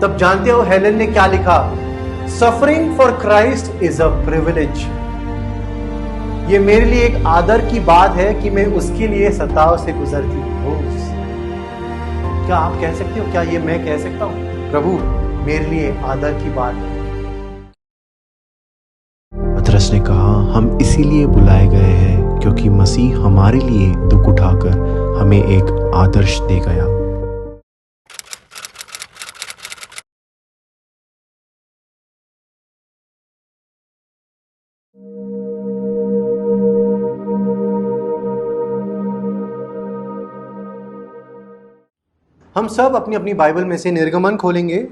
तब जानते हो हेलेन ने क्या लिखा? Suffering for Christ is a privilege. ये मेरे लिए एक आदर की बात है कि मैं उसके लिए सताव से गुजरती हूँ। क्या आप कह सकते हो? क्या ये मैं कह सकता हूँ? प्रभु मेरे लिए आदर की बात है। पतरस ने कहा, हम इसीलिए बुलाए गए हैं क्योंकि मसीह हमारे लिए दुख उठाकर हमें एक आदर्श दे गया। हम सब अपनी अपनी बाइबल में से निर्गमन खोलेंगे,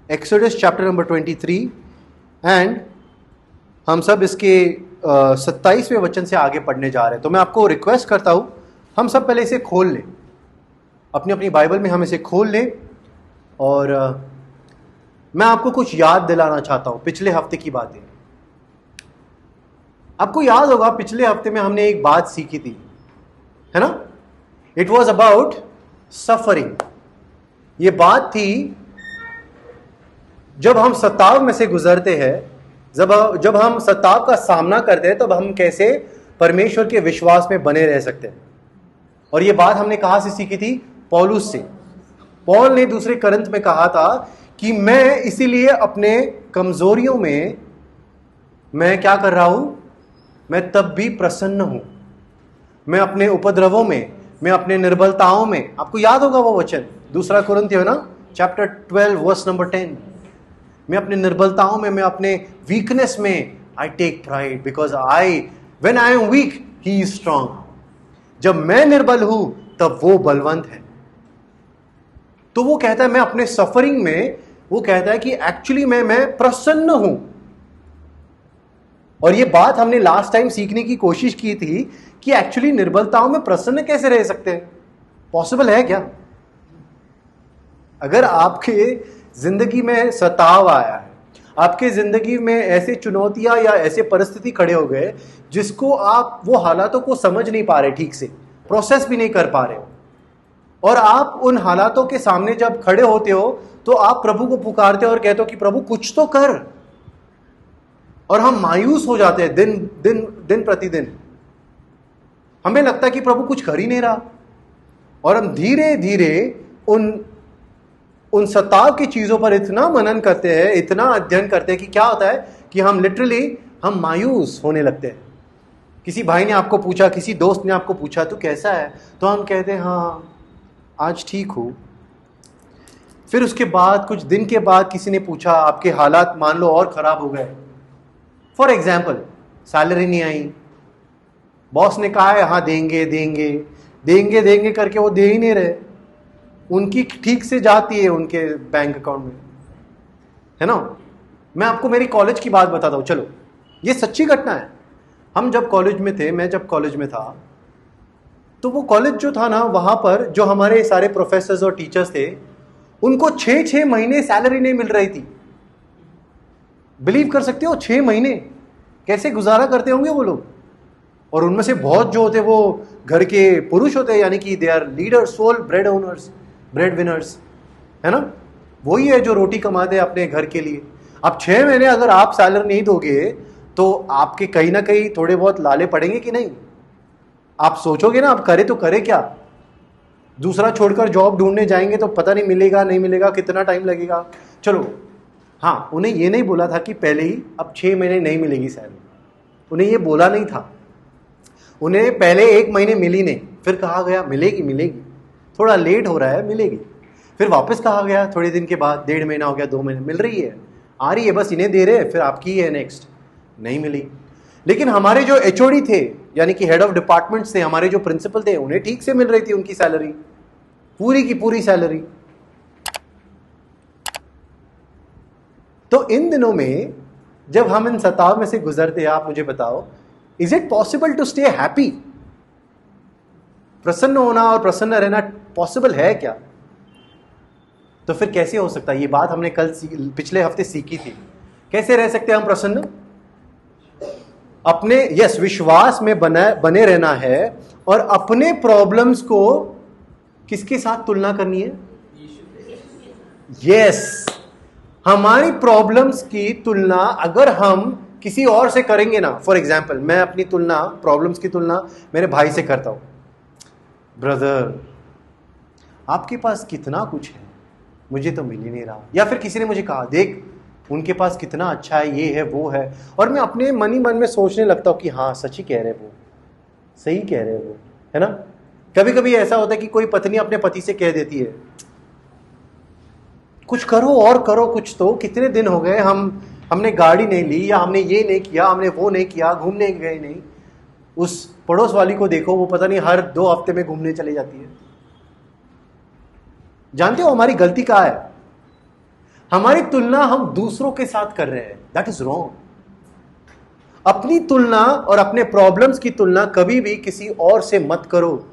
एक्सोडस चैप्टर नंबर 23, एंड हम सब इसके 27वें वचन से आगे पढ़ने जा रहे हैं। तो मैं आपको रिक्वेस्ट करता हूं, हम सब पहले इसे खोल लें, अपनी अपनी बाइबल में हम इसे खोल लें। और मैं आपको कुछ याद दिलाना चाहता हूं पिछले हफ्ते की बातें। आपको याद होगा पिछले हफ्ते में हमने एक बात सीखी थी, है ना? It was about suffering. ये बात थी जब हम सताव में से गुजरते हैं, जब हम सताव का सामना करते हैं, तब हम कैसे परमेश्वर के विश्वास में बने रह सकते हैं। और ये बात हमने कहां से सीखी थी? पौलुस से। पौल ने दूसरे करंथ में कहा था कि मैं इसीलिए अपने कमजोरियों में मैं क्या कर रहा हूं? मैं तब भी प्रसन्न हूं। मैं अपने उपद्रवों में, मैं अपने निर्बलताओं में, आपको याद होगा वो वचन, दूसरा कुरिन्थियों ना चैप्टर 12 वर्स नंबर 10। मैं अपने निर्बलताओं में, मैं अपने वीकनेस में I take pride because when I am weak he is strong. जब मैं निर्बल हूं तब वो बलवंत है। तो वो कहता है मैं अपने सफरिंग में, वो कहता है कि एक्चुअली मैं प्रसन्न हूं। और ये बात हमने लास्ट टाइम सीखने की कोशिश की थी कि एक्चुअली निर्बलताओं में प्रसन्न कैसे रह सकते हैं? पॉसिबल है क्या? अगर आपके जिंदगी में सताव आया है, आपके जिंदगी में ऐसे चुनौतियां या ऐसे परिस्थिति खड़े हो गए जिसको आप वो हालातों को समझ नहीं पा रहे, ठीक से प्रोसेस भी नहीं कर पा रहे हो, और आप उन हालातों के सामने जब खड़े होते हो तो आप प्रभु को पुकारते हो और कहते हो कि प्रभु कुछ तो कर। और हम मायूस हो जाते हैं दिन प्रतिदिन। हमें लगता है कि प्रभु कुछ कर ही नहीं रहा, और हम धीरे धीरे उन सताव की चीजों पर इतना मनन करते हैं, इतना अध्ययन करते हैं कि क्या होता है कि हम लिटरली हम मायूस होने लगते हैं। किसी भाई ने आपको पूछा, किसी दोस्त ने आपको पूछा तू कैसा है, तो हम कहते हैं हाँ आज ठीक हूं। फिर उसके बाद कुछ दिन के बाद किसी ने पूछा, आपके हालात मान लो और खराब हो गए। फॉर एग्जाम्पल सैलरी नहीं आई, बॉस ने कहा है हाँ देंगे देंगे देंगे देंगे करके वो दे ही नहीं रहे, उनकी ठीक से जाती है उनके बैंक अकाउंट में, है ना? मैं आपको मेरी कॉलेज की बात बताता हूँ, चलो ये सच्ची घटना है। हम जब कॉलेज में थे, मैं जब कॉलेज में था, तो वो कॉलेज जो था ना, वहां पर जो हमारे सारे प्रोफेसर्स और टीचर्स थे, उनको 6-6 महीने सैलरी नहीं मिल रही थी। बिलीव कर सकते हो? 6 महीने कैसे गुजारा करते होंगे वो लोग। और उनमें से बहुत जो होते वो घर के पुरुष होते, यानी कि they are leader, sole bread owners, bread winners, है ना? वही है जो रोटी कमाते हैं अपने घर के लिए। अब 6 महीने अगर आप सैलरी नहीं दोगे तो आपके कहीं ना कहीं थोड़े बहुत लाले पड़ेंगे कि नहीं? आप सोचोगे ना, आप करे तो करे क्या? दूसरा छोड़कर जॉब ढूंढने जाएंगे तो पता नहीं मिलेगा नहीं मिलेगा, कितना टाइम लगेगा। चलो हाँ, उन्हें ये नहीं बोला था कि पहले ही अब 6 महीने नहीं मिलेगी सैलरी, उन्हें ये बोला नहीं था। उन्हें पहले 1 महीने मिली नहीं, फिर कहा गया मिलेगी मिलेगी, थोड़ा लेट हो रहा है मिलेगी। फिर वापस कहा गया थोड़े दिन के बाद, 1.5 महीना हो गया, 2 महीने, मिल रही है, आ रही है, बस इन्हें दे रहे हैं, फिर आपकी है नेक्स्ट, नहीं मिली। लेकिन हमारे जो एचओडी थे, यानी कि हेड ऑफ डिपार्टमेंट्स थे, हमारे जो प्रिंसिपल थे, उन्हें ठीक से मिल रही थी उनकी सैलरी, पूरी की पूरी सैलरी। तो इन दिनों में जब हम इन सताव में से गुजरते हैं, आप मुझे बताओ, is it possible to stay happy? प्रसन्न होना और प्रसन्न रहना पॉसिबल है क्या? तो फिर कैसे हो सकता है? ये बात हमने पिछले हफ्ते सीखी थी। कैसे रह सकते हैं हम प्रसन्न? अपने विश्वास में बने रहना है, और अपने प्रॉब्लम्स को किसके साथ तुलना करनी है? हमारी प्रॉब्लम्स की तुलना अगर हम किसी और से करेंगे ना, फॉर एग्जाम्पल मैं अपनी तुलना, प्रॉब्लम्स की तुलना मेरे भाई से करता हूं, ब्रदर आपके पास कितना कुछ है, मुझे तो मिल ही नहीं रहा। या फिर किसी ने मुझे कहा देख उनके पास कितना अच्छा है, ये है वो है, और मैं अपने मन ही मन में सोचने लगता हूं कि हाँ सच ही कह रहे वो, सही कह रहे वो, है ना। कभी कभी ऐसा होता है कि कोई पत्नी अपने पति से कह देती है कुछ करो और करो कुछ, तो कितने दिन हो गए हमने गाड़ी नहीं ली, या हमने ये नहीं किया, हमने वो नहीं किया, घूमने गए नहीं। उस पड़ोस वाली को देखो, वो पता नहीं हर 2 हफ्ते में घूमने चली जाती है। जानते हो हमारी गलती क्या है? हमारी तुलना हम दूसरों के साथ कर रहे हैं, दैट इज रॉन्ग। अपनी तुलना और अपने प्रॉब्लम्स की तुलना कभी भी किसी और से मत करो।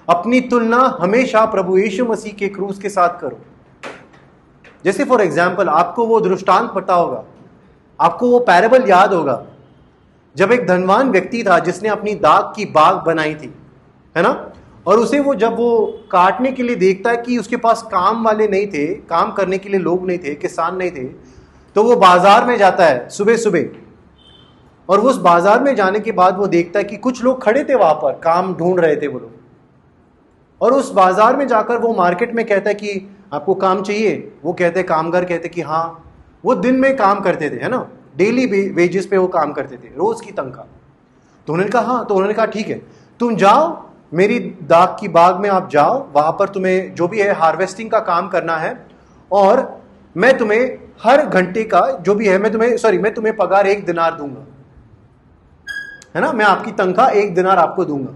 अपनी तुलना हमेशा प्रभु यीशु मसीह के क्रूस के साथ करो। जैसे फॉर एग्जाम्पल आपको वो दृष्टांत पता होगा, आपको वो पैराबल याद होगा, जब एक धनवान व्यक्ति था जिसने अपनी दाख की बाग बनाई थी, है ना, और उसे वो जब वो काटने के लिए देखता है कि उसके पास काम वाले नहीं थे, काम करने के लिए लोग नहीं थे, किसान नहीं थे, तो वो बाजार में जाता है सुबह सुबह, और उस बाजार में जाने के बाद वो देखता है कि कुछ लोग खड़े थे वहां पर, काम ढूंढ रहे थे वो लोग, और उस बाजार में जाकर वो मार्केट में कहता है कि आपको काम चाहिए। वो कहते, कामगार कहते कि हाँ, वो दिन में काम करते थे, है ना, डेली वेजेस पे वो काम करते थे, रोज की तनख्वाह। तो उन्होंने कहा हाँ, तो उन्होंने कहा ठीक है तुम जाओ मेरी दाख की बाग में, आप जाओ, वहां पर तुम्हें जो भी है हार्वेस्टिंग का काम करना है, और मैं तुम्हें हर घंटे का जो भी है मैं तुम्हें पगार 1 दिनार दूंगा, है ना, मैं आपकी तनख्वाह 1 दिनार आपको दूंगा।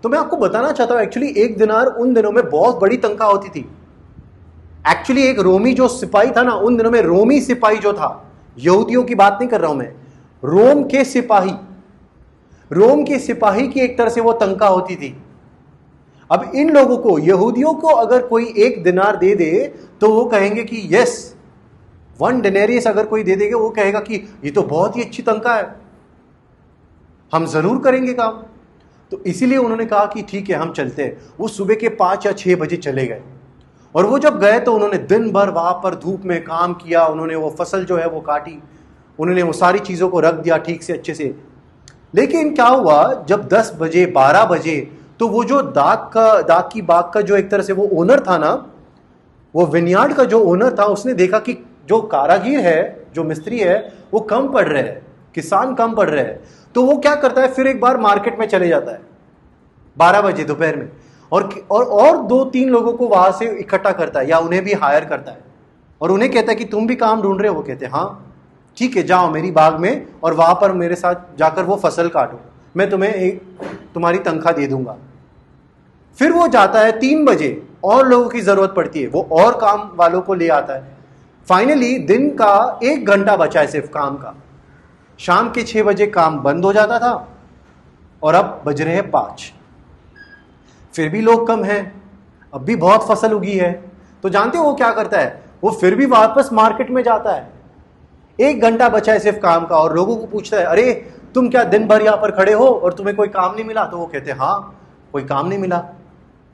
तो मैं आपको बताना चाहता हूं एक्चुअली 1 दिनार उन दिनों में बहुत बड़ी तनख्वाह होती थी। एक्चुअली एक रोमी जो सिपाही था ना, उन दिनों में रोमी सिपाही जो था, यहूदियों की बात नहीं कर रहा हूं मैं, रोम के सिपाही की एक तरह से वो तनख्वाह होती थी। अब इन लोगों को, यहूदियों को अगर कोई 1 दिनार दे दे तो वो कहेंगे कि यस, 1 डेनेरियस अगर कोई दे देगा वो कहेगा कि ये तो बहुत ही अच्छी तनख्वाह है, हम जरूर करेंगे काम। तो इसीलिए उन्होंने कहा कि ठीक है हम चलते हैं। वो सुबह के 5 या 6 बजे चले गए, और वो जब गए तो उन्होंने दिन भर वहां पर धूप में काम किया, उन्होंने वो फसल जो है वो काटी, उन्होंने वो सारी चीजों को रख दिया ठीक से अच्छे से। लेकिन क्या हुआ, जब 10 बजे 12 बजे, तो वो जो दाख की बाग का जो एक तरह से वो ओनर था ना, वो विनयार्ड का जो ओनर था, उसने देखा कि जो कारागीर है, जो मिस्त्री है, वो कम पड़ रहे हैं, किसान कम पड़ रहे हैं। तो वो क्या करता है, फिर एक बार मार्केट में चले जाता है 12 बजे दोपहर में, और 2-3 लोगों को वहां से इकट्ठा करता है, या उन्हें भी हायर करता है, और उन्हें कहता है कि तुम भी काम ढूंढ रहे हो? वो कहते हैं हाँ ठीक है, जाओ मेरी बाग में और वहां पर मेरे साथ जाकर वो फसल काटो, मैं तुम्हें तुम्हारी तनख्वाह दे दूंगा। फिर वो जाता है 3 बजे, और लोगों की जरूरत पड़ती है, वो और काम वालों को ले आता है। फाइनली दिन का 1 घंटा बचा है सिर्फ काम का, शाम के 6 बजे काम बंद हो जाता था, और अब बज रहे हैं 5, फिर भी लोग कम हैं, अब भी बहुत फसल उगी है। तो जानते हो वो क्या करता है, वो फिर भी वापस मार्केट में जाता है, 1 घंटा बचा है सिर्फ काम का, और लोगों को पूछता है अरे तुम क्या दिन भर यहां पर खड़े हो और तुम्हें कोई काम नहीं मिला? तो वो कहते हैं हाँ कोई काम नहीं मिला।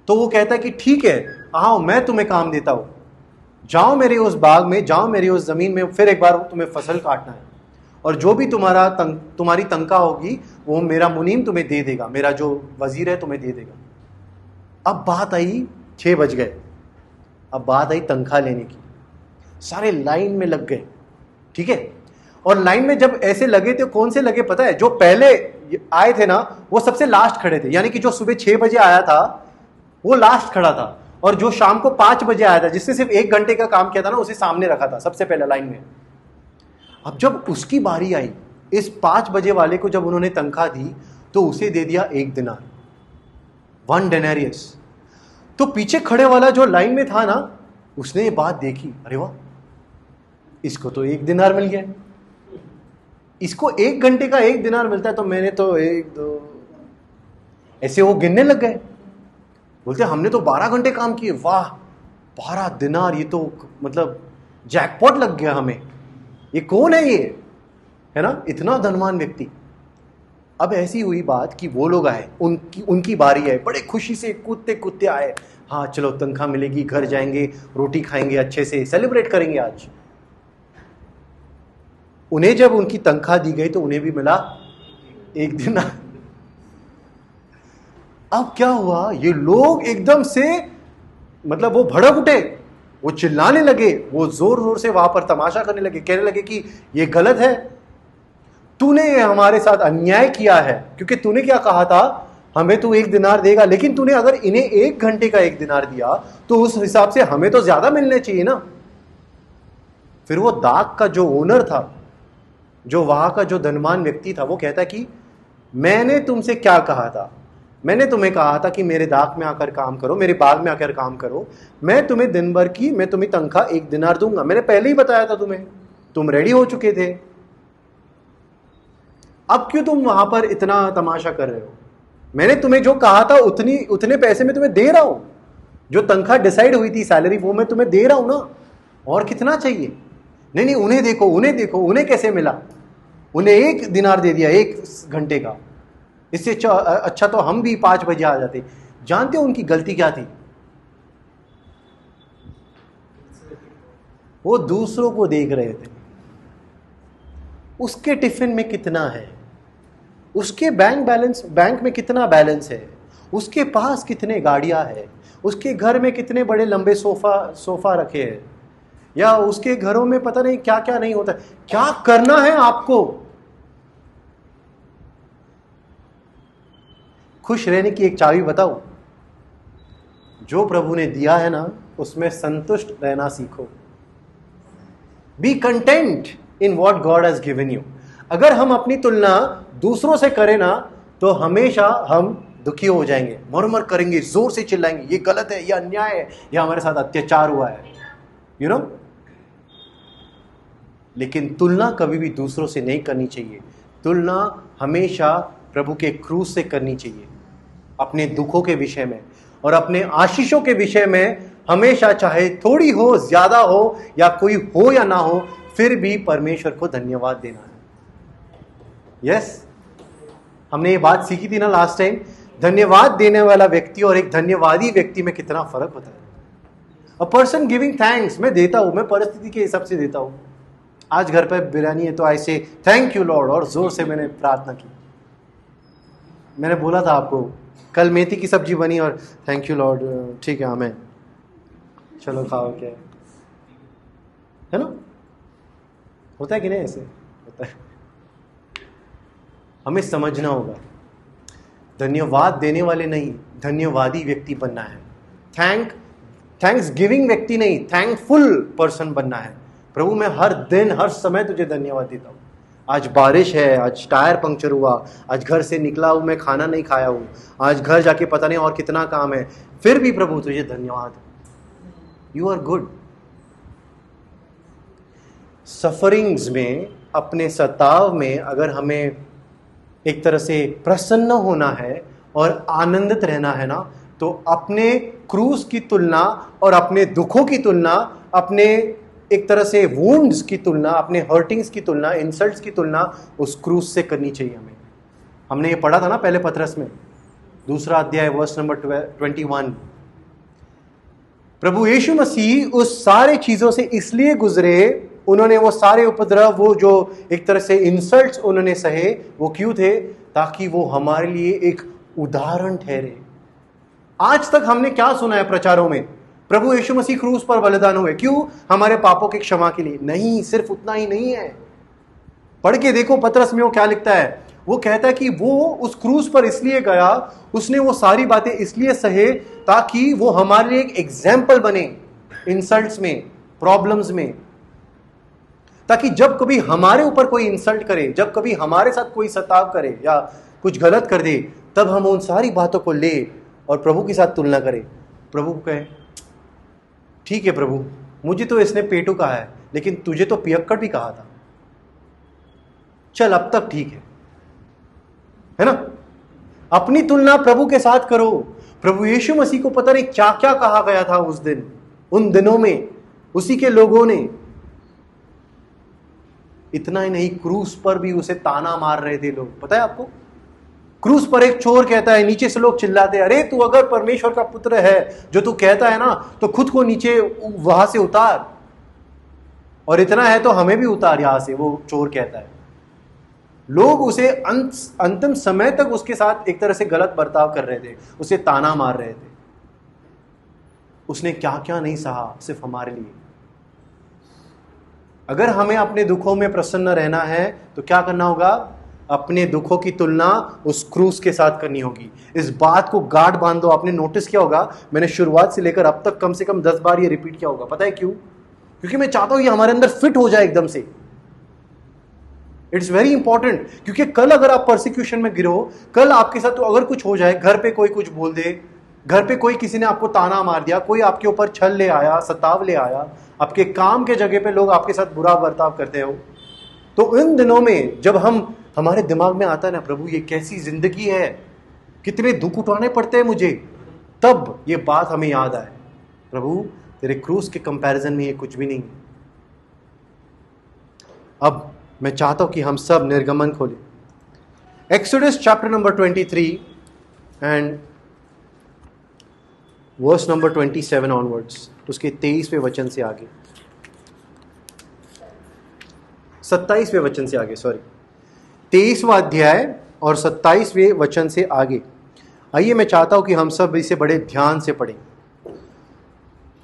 तो वो कहता है कि ठीक है आओ मैं तुम्हें काम देता हूं, जाओ मेरे उस बाग में, जाओ मेरी उस जमीन में, फिर एक बार तुम्हें फसल काटना है, और जो भी तुम्हारी तनख्वाह होगी वो मेरा मुनीम तुम्हें दे देगा, मेरा जो वजीर है तुम्हें दे देगा। अब बात आई 6 बज गए, अब बात आई तनख्वाह लेने की। सारे लाइन में लग गए, ठीक है, और लाइन में जब ऐसे लगे तो कौन से लगे पता है? जो पहले आए थे ना वो सबसे लास्ट खड़े थे, यानी कि जो सुबह 6 बजे आया था वो लास्ट खड़ा था, और जो शाम को 5 बजे आया था जिसने सिर्फ 1 घंटे का काम किया था ना, उसे सामने रखा था सबसे पहले लाइन में। अब जब उसकी बारी आई, इस 5 बजे वाले को जब उन्होंने तनख्वाह दी तो उसे दे दिया 1 दिनार, 1 डेनेरियस। तो पीछे खड़े वाला जो लाइन में था ना, उसने ये बात देखी, अरे वाह इसको तो 1 दिनार मिल गया, इसको 1 घंटे का 1 दिनार मिलता है, तो मैंने तो 1 2 ऐसे वो गिनने लग गए। बोलते हमने तो 12 घंटे काम किए, वाह 12 दिनार, ये तो मतलब जैकपॉट लग गया हमें, ये कौन है ये, है ना, इतना धनवान व्यक्ति। अब ऐसी हुई बात कि वो लोग आए, उनकी बारी है, बड़े खुशी से कूदते कूदते आए, हाँ चलो तनख्वाह मिलेगी, घर जाएंगे, रोटी खाएंगे, अच्छे से सेलिब्रेट करेंगे आज। उन्हें जब उनकी तनख्वाह दी गई तो उन्हें भी मिला 1 दिनार। अब क्या हुआ, ये लोग एकदम से मतलब वो भड़क उठे, वो चिल्लाने लगे, वो जोर जोर से वहां पर तमाशा करने लगे, कहने लगे कि ये गलत है, तूने हमारे साथ अन्याय किया है, क्योंकि तूने क्या कहा था, हमें तू 1 दिनार देगा, लेकिन तूने अगर इन्हें 1 घंटे का 1 दिनार दिया तो उस हिसाब से हमें तो ज्यादा मिलने चाहिए ना। फिर वो दाख का जो ओनर था, जो वहां का जो धनवान व्यक्ति था, वो कहता कि मैंने तुमसे क्या कहा था, मैंने तुम्हें कहा था कि मेरे दाख में आकर काम करो, मेरे बाग में आकर काम करो, मैं तुम्हें दिन भर की मैं तुम्हें तनख्वाह 1 दिनार दूंगा, मैंने पहले ही बताया था तुम्हें, तुम रेडी हो चुके थे, अब क्यों तुम वहां पर इतना तमाशा कर रहे हो, मैंने तुम्हें जो कहा था उतने पैसे में तुम्हें दे रहा हूं, जो तनख्वाह डिसाइड हुई थी सैलरी वो मैं तुम्हें दे रहा हूं ना, और कितना चाहिए। नहीं नहीं, उन्हें देखो, उन्हें देखो, उन्हें कैसे मिला, उन्हें 1 दिनार दे दिया 1 घंटे का, इससे अच्छा तो हम भी 5 बजे आ जाते। जानते हो उनकी गलती क्या थी, वो दूसरों को देख रहे थे, उसके टिफिन में कितना है, उसके बैंक में कितना बैलेंस है, उसके पास कितने गाड़ियां हैं, उसके घर में कितने बड़े लंबे सोफा रखे हैं, या उसके घरों में पता नहीं क्या क्या नहीं होता, क्या करना है आपको। खुश रहने की एक चाबी बताओ, जो प्रभु ने दिया है ना उसमें संतुष्ट रहना सीखो। B content in what God has given you. अगर हम अपनी तुलना दूसरों से करें ना तो हमेशा हम दुखी हो जाएंगे, मरमर करेंगे, जोर से चिल्लाएंगे, ये गलत है, ये अन्याय है, ये हमारे साथ अत्याचार हुआ है, यू नो। लेकिन तुलना कभी भी दूसरों से नहीं करनी चाहिए, तुलना हमेशा प्रभु के क्रूस से करनी चाहिए, अपने दुखों के विषय में और अपने आशीषों के विषय में हमेशा, चाहे थोड़ी हो, ज्यादा हो, या कोई हो या ना हो, फिर भी परमेश्वर को धन्यवाद देना है। यस, हमने ये बात सीखी थी ना लास्ट टाइम, धन्यवाद देने वाला व्यक्ति और एक धन्यवादी व्यक्ति में कितना फर्क होता है। अ पर्सन गिविंग थैंक्स, मैं देता हूं, मैं परिस्थिति के हिसाब से देता हूं। आज घर पर बिरयानी है तो आई से थैंक यू लॉर्ड, और जोर से मैंने प्रार्थना की। मैंने बोला था आपको, कल मेथी की सब्जी बनी और थैंक यू लॉर्ड, ठीक है हमें, चलो खाओ, क्या है ना, होता है कि नहीं, ऐसे होता है। हमें समझना होगा, धन्यवाद देने वाले नहीं, धन्यवादी व्यक्ति बनना है। थैंक्स गिविंग व्यक्ति नहीं, थैंकफुल पर्सन बनना है। प्रभु मैं हर दिन हर समय तुझे धन्यवाद देता हूँ। आज बारिश है, आज टायर पंक्चर हुआ, आज घर से निकला हूँ, मैं खाना नहीं खाया हूँ, आज घर जाके पता नहीं और कितना काम है, फिर भी प्रभु तुझे धन्यवाद, यू आर गुड। सफरिंग्स में, अपने सताव में अगर हमें एक तरह से प्रसन्न होना है और आनंदित रहना है ना, तो अपने क्रूस की तुलना और अपने दुखों की तुलना, अपने एक तरह से वुंड्स की तुलना, अपने हर्टिंग्स की तुलना, इंसल्ट्स की तुलना उस क्रूस से करनी चाहिए हमें। हमने ये पढ़ा था ना पहले पत्रस में, 2 अध्याय वर्स नंबर 21। प्रभु यीशु मसीह उस सारे चीजों से इसलिए गुजरे, उन्होंने वो सारे उपद्रव, वो जो एक तरह से इंसल्ट्स उन्होंने सहे, वो क्यों थे, ताकि वो हमारे लिए एक उदाहरण ठहरे। आज तक हमने क्या सुना है प्रचारों में, प्रभु यीशु मसीह क्रूस पर बलिदान हुए, क्यों, हमारे पापों की क्षमा के लिए। नहीं, सिर्फ उतना ही नहीं है। पढ़ के देखो पत्रस में वो क्या लिखता है, वो कहता है कि वो उस क्रूस पर इसलिए गया, उसने वो सारी बातें इसलिए सहे ताकि वो हमारे लिए एक एग्जाम्पल बने इंसल्ट्स में, प्रॉब्लम्स में, ताकि जब कभी हमारे ऊपर कोई इंसल्ट करे, जब कभी हमारे साथ कोई सताव करे या कुछ गलत कर दे, तब हम उन सारी बातों को ले और प्रभु के साथ तुलना करें। प्रभु को कहे, ठीक है प्रभु, मुझे तो इसने पेटू कहा है, लेकिन तुझे तो पियक्कड़ भी कहा था, चल अब तक ठीक है ना। अपनी तुलना प्रभु के साथ करो। प्रभु यीशु मसीह को पता नहीं क्या क्या कहा गया था उस दिन, उन दिनों में उसी के लोगों ने। इतना ही नहीं, क्रूस पर भी उसे ताना मार रहे थे लोग, पता है आपको। क्रूस पर एक चोर कहता है, नीचे से लोग चिल्लाते हैं, अरे तू अगर परमेश्वर का पुत्र है, जो तू कहता है ना, तो खुद को नीचे वहां से उतार। और इतना है तो हमें भी उतार यहां से, वो चोर कहता है। लोग उसे अंतिम समय तक उसके साथ एक तरह से गलत बर्ताव कर रहे थे, उसे ताना मार रहे थे। उसने क्या क्या नहीं सहा सिर्फ हमारे लिए। अगर हमें अपने दुखों में प्रसन्न रहना है तो क्या करना होगा? अपने दुखों की तुलना उस क्रूस के साथ करनी होगी। इस बात को गाढ़ बांध दो। आपने नोटिस किया होगा, मैंने शुरुआत से लेकर अब तक कम से कम 10 बार ये रिपीट किया होगा। पता है क्यों? क्योंकि मैं चाहता हूं ये हमारे अंदर फिट हो जाए एकदम से। इट्स वेरी इंपॉर्टेंट, क्योंकि कल अगर आप परसिक्यूशन में गिरो, कल आपके साथ तो अगर कुछ हो जाए, घर पे कोई कुछ बोल दे, घर पे कोई किसी ने आपको ताना मार दिया, कोई आपके ऊपर छल ले आया, सताव ले आया, आपके काम के जगह पे लोग आपके साथ बुरा बर्ताव करते हो, तो इन दिनों में जब हमारे दिमाग में आता है ना, प्रभु ये कैसी जिंदगी है, कितने दुख उठाने पड़ते हैं मुझे, तब ये बात हमें याद आए, प्रभु तेरे क्रूस के कंपैरिजन में ये कुछ भी नहीं है। अब मैं चाहता हूं कि हम सब निर्गमन खोलें, Exodus chapter number 23 and verse number 27 onwards, उसके 23वें वचन से आगे, 27वें वचन से आगे, सॉरी 23वां अध्याय और 27वें वचन से आगे। आइए, मैं चाहता हूं कि हम सब इसे बड़े ध्यान से पढ़ें।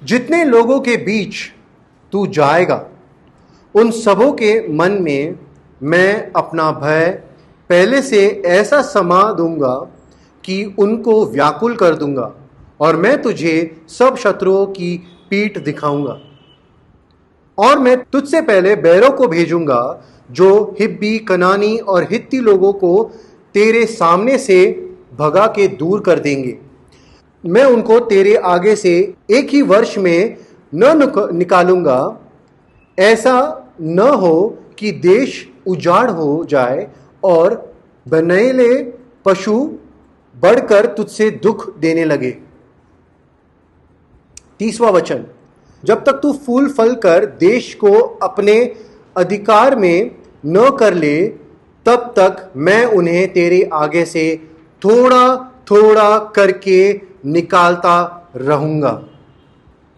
जितने लोगों के बीच तू जाएगा, उन सबों के मन में मैं अपना भय पहले से ऐसा समा दूंगा कि उनको व्याकुल कर दूंगा, और मैं तुझे सब शत्रुओं की पीठ दिखाऊंगा। और मैं तुझसे पहले बैरों को भेजूंगा जो हिब्बी, कनानी और हित्ती लोगों को तेरे सामने से भगा के दूर कर देंगे। मैं उनको तेरे आगे से एक ही वर्ष में न निकालूंगा, ऐसा न हो कि देश उजाड़ हो जाए और बनैले पशु बढ़कर तुझसे दुख देने लगे। 30वां वचन, जब तक तू फूल फल कर देश को अपने अधिकार में न कर ले, तब तक मैं उन्हें तेरे आगे से थोड़ा थोड़ा करके निकालता रहूंगा।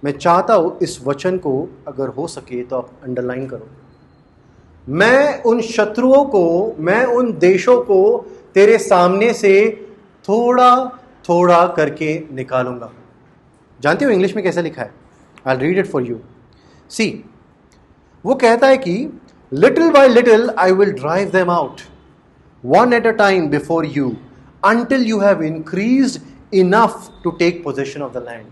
मैं चाहता हूं इस वचन को अगर हो सके तो आप अंडरलाइन करो। मैं उन शत्रुओं को, मैं उन देशों को तेरे सामने से थोड़ा थोड़ा करके निकालूंगा। जानते हो इंग्लिश में कैसे लिखा है? I read it for you. See, वो कहता है कि little by little I will drive them out, one at a time before you, until you have increased enough to take possession of the land.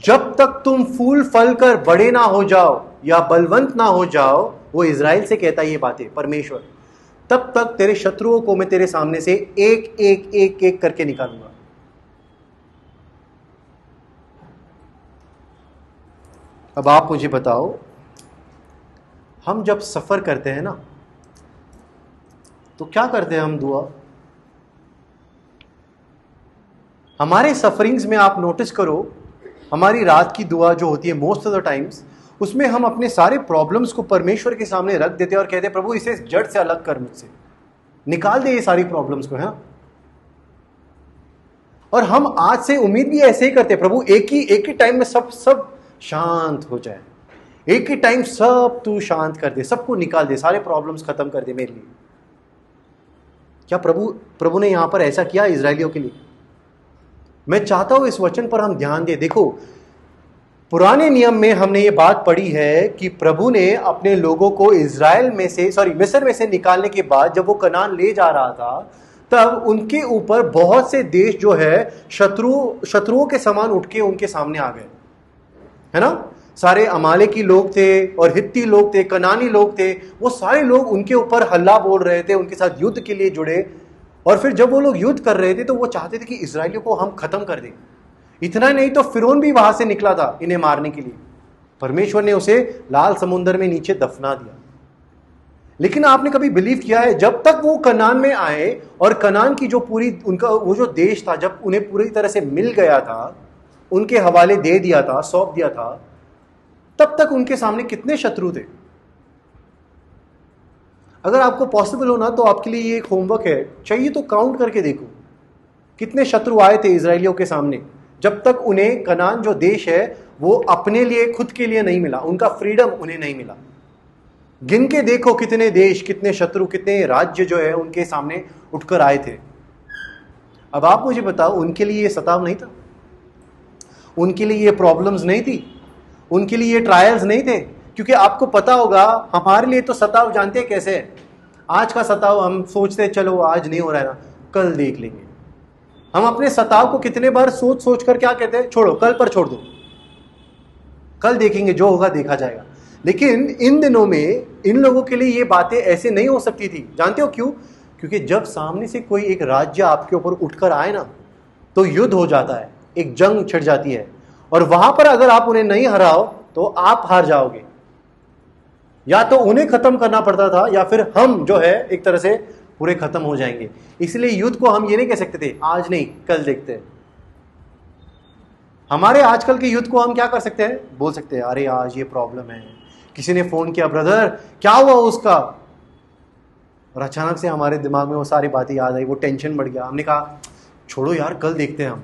जब तक तुम फूल फल कर बड़े ना हो जाओ या बलवंत ना हो जाओ, वो इज़राइल से कहता है ये बातें परमेश्वर, तब तक तेरे शत्रुओं को मैं तेरे सामने से एक एक एक एक करके निकालूंगा। अब आप मुझे बताओ, हम जब सफर करते हैं ना, तो क्या करते हैं हम? दुआ। हमारे सफरिंग्स में आप नोटिस करो, हमारी रात की दुआ जो होती है मोस्ट ऑफ द टाइम्स, उसमें हम अपने सारे प्रॉब्लम्स को परमेश्वर के सामने रख देते हैं और कहते हैं प्रभु इसे जड़ से अलग कर, मुझसे निकाल दे ये सारी प्रॉब्लम्स को, है ना? और हम आज से उम्मीद भी ऐसे ही करते हैं, प्रभु एक ही टाइम में सब शांत हो जाए, एक ही टाइम सब तू शांत कर दे, सबको निकाल दे, सारे प्रॉब्लम्स खत्म कर दे मेरे लिए। क्या प्रभु ने यहां पर ऐसा किया इजरायलियों के लिए? मैं चाहता हूं इस वचन पर हम ध्यान दें। देखो, पुराने नियम में हमने ये बात पढ़ी है कि प्रभु ने अपने लोगों को मिस्र में से निकालने के बाद जब वो कनान ले जा रहा था, तब उनके ऊपर बहुत से देश जो है शत्रुओं के समान उठ के उनके सामने आ गए, है ना? सारे अमालेकी लोग थे और हित्ती लोग थे, कनानी लोग थे, वो सारे लोग उनके ऊपर हल्ला बोल रहे थे, उनके साथ युद्ध के लिए जुड़े। और फिर जब वो लोग युद्ध कर रहे थे तो वो चाहते थे कि इजरायलियों को हम खत्म कर दें। इतना नहीं तो फिरौन भी वहां से निकला था इन्हें मारने के लिए। परमेश्वर ने उसे लाल समुद्र में नीचे दफना दिया। लेकिन आपने कभी बिलीव किया है, जब तक वो कनान में आए और कनान की जो पूरी उनका वो जो देश था, जब उन्हें पूरी तरह से मिल गया था, उनके हवाले दे दिया था, सौंप दिया था, तब तक उनके सामने कितने शत्रु थे? अगर आपको पॉसिबल हो ना तो आपके लिए ये एक होमवर्क है, चाहिए तो काउंट करके देखो कितने शत्रु आए थे इजरायलियों के सामने जब तक उन्हें कनान जो देश है वो अपने लिए, खुद के लिए नहीं मिला, उनका फ्रीडम उन्हें नहीं मिला। गिन के देखो कितने देश, कितने शत्रु, कितने राज्य जो है उनके सामने उठकर आए थे। अब आप मुझे बताओ, उनके लिए ये सताव नहीं था? उनके लिए ये प्रॉब्लम्स नहीं थी? उनके लिए ये ट्रायल्स नहीं थे? क्योंकि आपको पता होगा, हमारे लिए तो सताव जानते हैं कैसे है। आज का सताव हम सोचते हैं चलो आज नहीं हो रहा है ना, कल देख लेंगे। हम अपने सताव को कितने बार सोच सोच कर क्या कहते हैं, छोड़ो, कल पर छोड़ दो, कल देखेंगे, जो होगा देखा जाएगा। लेकिन इन दिनों में इन लोगों के लिए ये बातें ऐसे नहीं हो सकती थी। जानते हो क्यों? क्योंकि जब सामने से कोई एक राज्य आपके ऊपर उठकर आए ना, तो युद्ध हो जाता है, एक जंग छिड़ जाती है, और वहां पर अगर आप उन्हें नहीं हराओ तो आप हार जाओगे। या तो उन्हें खत्म करना पड़ता था, या फिर हम जो है एक तरह से पूरे खत्म हो जाएंगे। इसलिए युद्ध को हम ये नहीं कह सकते थे आज नहीं कल देखते हैं। हमारे आजकल के युद्ध को हम क्या कर सकते हैं, बोल सकते हैं अरे आज ये प्रॉब्लम है, किसी ने फोन किया, ब्रदर क्या हुआ उसका, और अचानक से हमारे दिमाग में वो सारी बातें याद आई, वो टेंशन बढ़ गया। हमने कहा छोड़ो यार कल देखते हैं, हम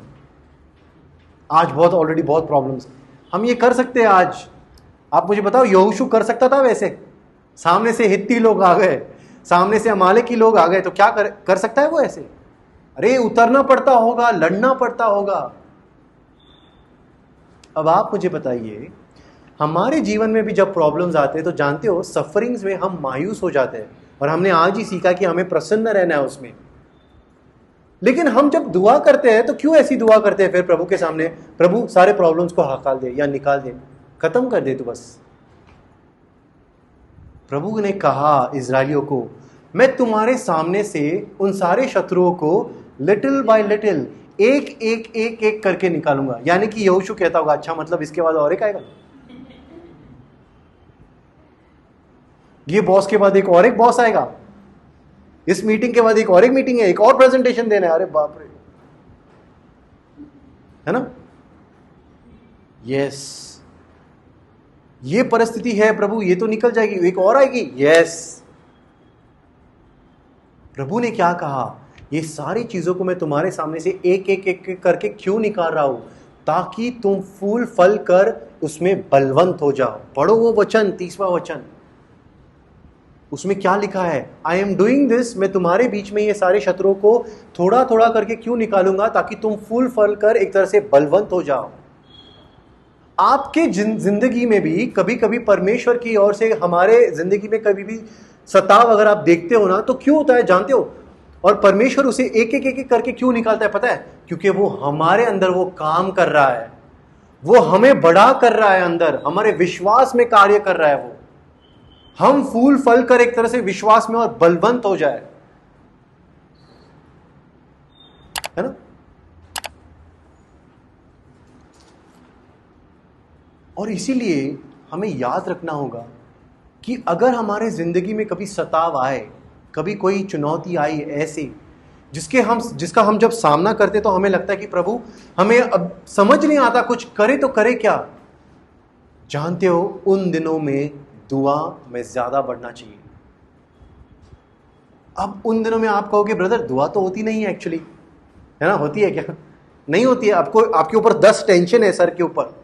आज ऑलरेडी बहुत प्रॉब्लम्स। हम ये कर सकते हैं आज। आप मुझे बताओ, यहोशू कर सकता था वैसे? सामने से हित्ती लोग आ गए, सामने से अमालेकी लोग आ गए, तो क्या कर सकता है वो ऐसे? अरे उतरना पड़ता होगा, लड़ना पड़ता होगा। अब आप मुझे बताइए, हमारे जीवन में भी जब प्रॉब्लम्स आते हैं तो जानते हो सफरिंग्स में हम मायूस हो जाते हैं, और हमने आज ही सीखा कि हमें प्रसन्न रहना है उसमें। लेकिन हम जब दुआ करते हैं तो क्यों ऐसी दुआ करते हैं फिर प्रभु के सामने, प्रभु सारे प्रॉब्लम्स को हकाल दे या निकाल दे, खत्म कर दे तू बस। प्रभु ने कहा इजरायलियों को, मैं तुम्हारे सामने से उन सारे शत्रुओं को लिटिल बाय लिटिल, एक एक एक एक करके निकालूंगा। यानी कि यहोशू कहता होगा अच्छा मतलब इसके बाद और एक आएगा, ये बॉस के बाद एक और एक बॉस आएगा, इस मीटिंग के बाद एक और एक मीटिंग है, एक और प्रेजेंटेशन देना है, अरे बाप रे, है ना? यस, ये परिस्थिति है प्रभु, ये तो निकल जाएगी, एक और आएगी। यस, प्रभु ने क्या कहा, ये सारी चीजों को मैं तुम्हारे सामने से एक एक एक करके क्यों निकाल रहा हूं, ताकि तुम फूल फल कर उसमें बलवंत हो जाओ। पढ़ो वो वचन, 30वां वचन, उसमें क्या लिखा है, आई एम डूइंग दिस, मैं तुम्हारे बीच में ये सारे शत्रुओं को थोड़ा थोड़ा करके क्यों निकालूंगा, ताकि तुम फूल फल कर एक तरह से बलवंत हो जाओ। आपके जिंदगी में भी कभी कभी परमेश्वर की ओर से हमारे जिंदगी में कभी भी सताव अगर आप देखते हो ना, तो क्यों होता है जानते हो? और परमेश्वर उसे एक एक एक करके क्यों निकालता है पता है? क्योंकि वो हमारे अंदर वो काम कर रहा है, वो हमें बड़ा कर रहा है, अंदर हमारे विश्वास में कार्य कर रहा है। वो हम फूल फल कर एक तरह से विश्वास में और बलवंत हो जाए, है ना? और इसीलिए हमें याद रखना होगा कि अगर हमारे जिंदगी में कभी सताव आए, कभी कोई चुनौती आई ऐसी जिसका हम जब सामना करते तो हमें लगता है कि प्रभु हमें अब समझ नहीं आता कुछ करे तो करे क्या। जानते हो उन दिनों में दुआ में ज्यादा बढ़ना चाहिए। अब उन दिनों में आप कहोगे ब्रदर दुआ तो होती नहीं है एक्चुअली, है ना? होती है क्या? नहीं होती है। आपको आपके ऊपर 10 टेंशन है सर के ऊपर,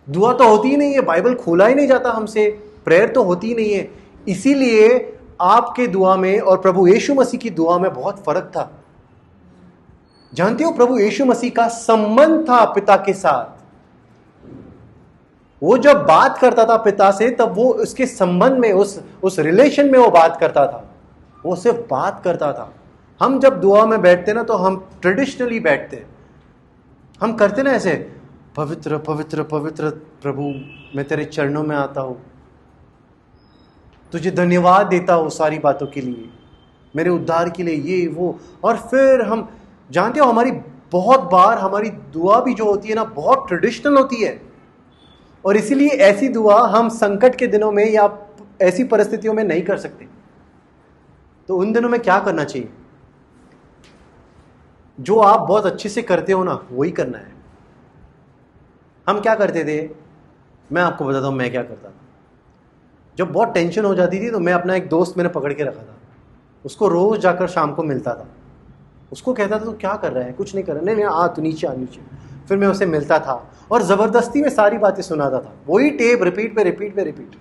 दुआ तो होती ही नहीं है, बाइबल खोला ही नहीं जाता हमसे, प्रेयर तो होती ही नहीं है। इसीलिए आपके दुआ में और प्रभु यीशु मसीह की दुआ में बहुत फर्क था। जानते हो प्रभु यीशु मसीह का संबंध था पिता के साथ। वो जब बात करता था पिता से तब वो उसके संबंध में, उस रिलेशन में वो बात करता था, वो सिर्फ बात करता था। हम जब दुआ में बैठते ना तो हम ट्रेडिशनली बैठते, हम करते ना ऐसे, पवित्र पवित्र पवित्र प्रभु मैं तेरे चरणों में आता हूं, तुझे धन्यवाद देता हूं सारी बातों के लिए, मेरे उद्धार के लिए, ये वो। और फिर हम जानते हो हमारी बहुत बार हमारी दुआ भी जो होती है ना बहुत ट्रेडिशनल होती है। और इसीलिए ऐसी दुआ हम संकट के दिनों में या ऐसी परिस्थितियों में नहीं कर सकते। तो उन दिनों में क्या करना चाहिए? जो आप बहुत अच्छे से करते हो ना वही करना है। हम क्या करते थे, मैं आपको बताता हूं मैं क्या करता था। जब बहुत टेंशन हो जाती थी तो मैं अपना एक दोस्त मैंने पकड़ के रखा था, उसको रोज जाकर शाम को मिलता था, उसको कहता था तो क्या कर रहा है, कुछ नहीं कर रहा, नहीं नहीं आ तू नीचे आ नीचे। फिर मैं उसे मिलता था और ज़बरदस्ती में सारी बातें सुनाता था, वही टेप रिपीट पे रिपीट पे रिपीट।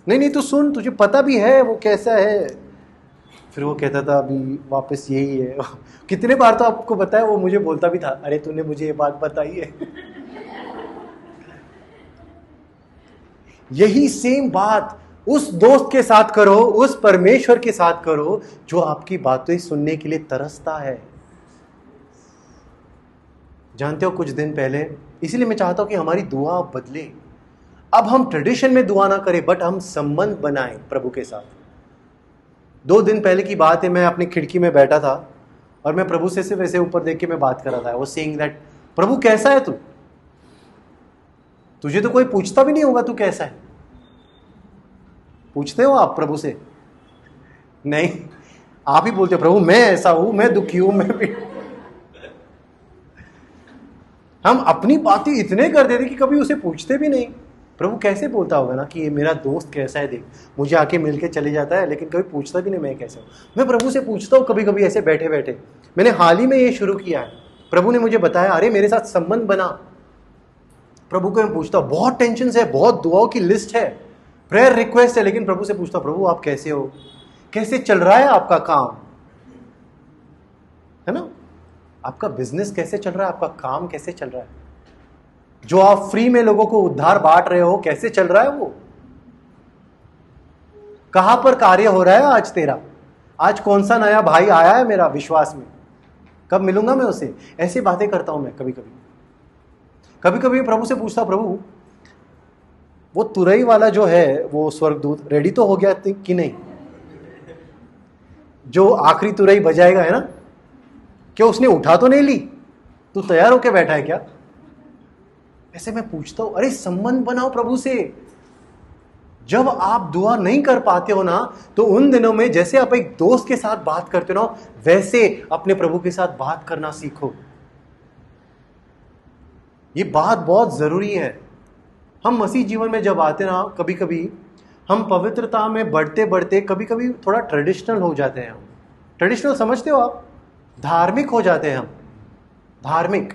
नहीं नहीं तू सुन, तुझे पता भी है वो कैसा है। फिर वो कहता था अभी वापस यही है। कितने बार तो आपको बताया वो मुझे बोलता भी था, अरे तूने मुझे ये बात बताई है। यही सेम बात उस दोस्त के साथ करो, उस परमेश्वर के साथ करो जो आपकी बातें सुनने के लिए तरसता है। जानते हो कुछ दिन पहले, इसलिए मैं चाहता हूं कि हमारी दुआ बदले। अब हम ट्रेडिशन में दुआ ना करें, बट हम संबंध बनाएं प्रभु के साथ। 2 दिन पहले की बात है, मैं अपनी खिड़की में बैठा था और मैं प्रभु से सिर्फ ऐसे ऊपर देख के मैं बात कर रहा था। वो सेइंग दैट प्रभु कैसा है तू, तुझे तो कोई पूछता भी नहीं होगा तू कैसा है। पूछते हो आप प्रभु से? नहीं, आप ही बोलते हो प्रभु मैं ऐसा हूं, मैं दुखी हूं, मैं भी। हम अपनी बातें इतने कर देते कि कभी उसे पूछते भी नहीं। प्रभु कैसे बोलता होगा ना कि ये मेरा दोस्त कैसा है, देख मुझे आके मिलके चले जाता है, लेकिन कभी पूछता भी नहीं मैं कैसा हूं। मैं प्रभु से पूछता हूं कभी कभी ऐसे बैठे बैठे। मैंने हाल ही में ये शुरू किया है, प्रभु ने मुझे बताया अरे मेरे साथ संबंध बना। प्रभु को मैं पूछता हूं, बहुत टेंशन है, बहुत दुआओं की लिस्ट है, प्रेयर रिक्वेस्ट है, लेकिन प्रभु से पूछता हूं प्रभु आप कैसे हो, कैसे चल रहा है आपका काम, है ना, आपका बिजनेस कैसे चल रहा है, आपका काम कैसे चल रहा है, जो आप फ्री में लोगों को उद्धार बांट रहे हो कैसे चल रहा है, वो कहां पर कार्य हो रहा है आज तेरा, आज कौन सा नया भाई आया है मेरा विश्वास में, कब मिलूंगा मैं उसे। ऐसी बातें करता हूं मैं कभी कभी प्रभु से पूछता हूं प्रभु वो तुरई वाला जो है वो स्वर्गदूत रेडी तो हो गया कि नहीं, जो आखिरी तुरई बजाएगा है ना, क्या उसने उठा तो नहीं ली, तू तैयार होके बैठा है क्या। ऐसे मैं पूछता हूं। अरे संबंध बनाओ प्रभु से। जब आप दुआ नहीं कर पाते हो ना, तो उन दिनों में जैसे आप एक दोस्त के साथ बात करते हो ना, वैसे अपने प्रभु के साथ बात करना सीखो। ये बात बहुत जरूरी है। हम मसीह जीवन में जब आते ना, कभी कभी हम पवित्रता में बढ़ते बढ़ते कभी कभी थोड़ा ट्रेडिशनल हो जाते हैं। हम ट्रेडिशनल समझते हो आप, धार्मिक हो जाते हैं हम। धार्मिक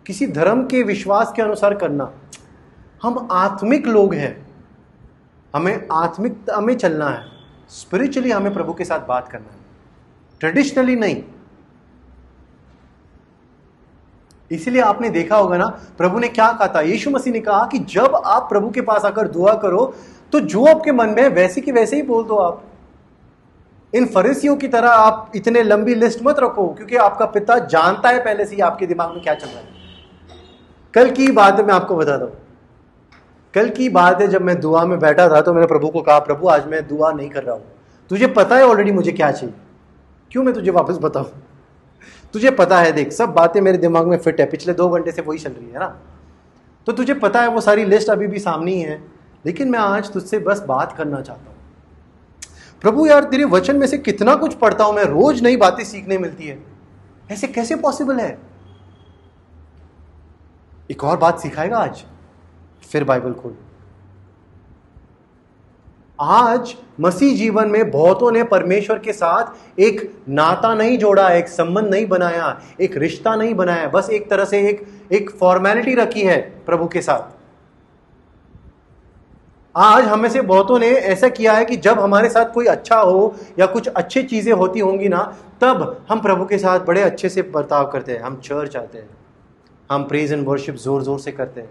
किसी धर्म के विश्वास के अनुसार करना। हम आत्मिक लोग हैं, हमें आत्मिकता में चलना है, स्पिरिचुअली हमें प्रभु के साथ बात करना है, ट्रेडिशनली नहीं। इसलिए आपने देखा होगा ना, प्रभु ने क्या कहा था, यीशु मसीह ने कहा कि जब आप प्रभु के पास आकर दुआ करो तो जो आपके मन में है वैसे की वैसे ही बोल दो। आप इन फरीसियों की तरह आप इतने लंबी लिस्ट मत रखो, क्योंकि आपका पिता जानता है पहले से ही आपके दिमाग में क्या चल रहा है। कल की बात है, मैं आपको बताता हूं। कल की बात है, जब मैं दुआ में बैठा था तो मैंने प्रभु को कहा, प्रभु आज मैं दुआ नहीं कर रहा हूं, तुझे पता है ऑलरेडी मुझे क्या चाहिए, क्यों मैं तुझे वापस बताऊं, तुझे पता है, देख सब बातें मेरे दिमाग में फिट है, पिछले 2 घंटे से वही चल रही है ना, तो तुझे पता है वो सारी लिस्ट अभी भी सामने ही है, लेकिन मैं आज तुझसे बस बात करना चाहता हूं। प्रभु यार तेरे वचन में से कितना कुछ पढ़ता हूं मैं, रोज नई बातें सीखने मिलती है, ऐसे कैसे पॉसिबल है। एक और बात सिखाएगा आज, फिर बाइबल खोल। आज मसीह जीवन में बहुतों ने परमेश्वर के साथ एक नाता नहीं जोड़ा, एक संबंध नहीं बनाया, एक रिश्ता नहीं बनाया, बस एक तरह से एक फॉर्मेलिटी रखी है प्रभु के साथ। आज हमें से बहुतों ने ऐसा किया है कि जब हमारे साथ कोई अच्छा हो या कुछ अच्छी चीजें होती होंगी ना, तब हम प्रभु के साथ बड़े अच्छे से बर्ताव करते हैं, हम चर्च आते हैं, हम प्रेज एंड वर्शिप जोर जोर से करते हैं।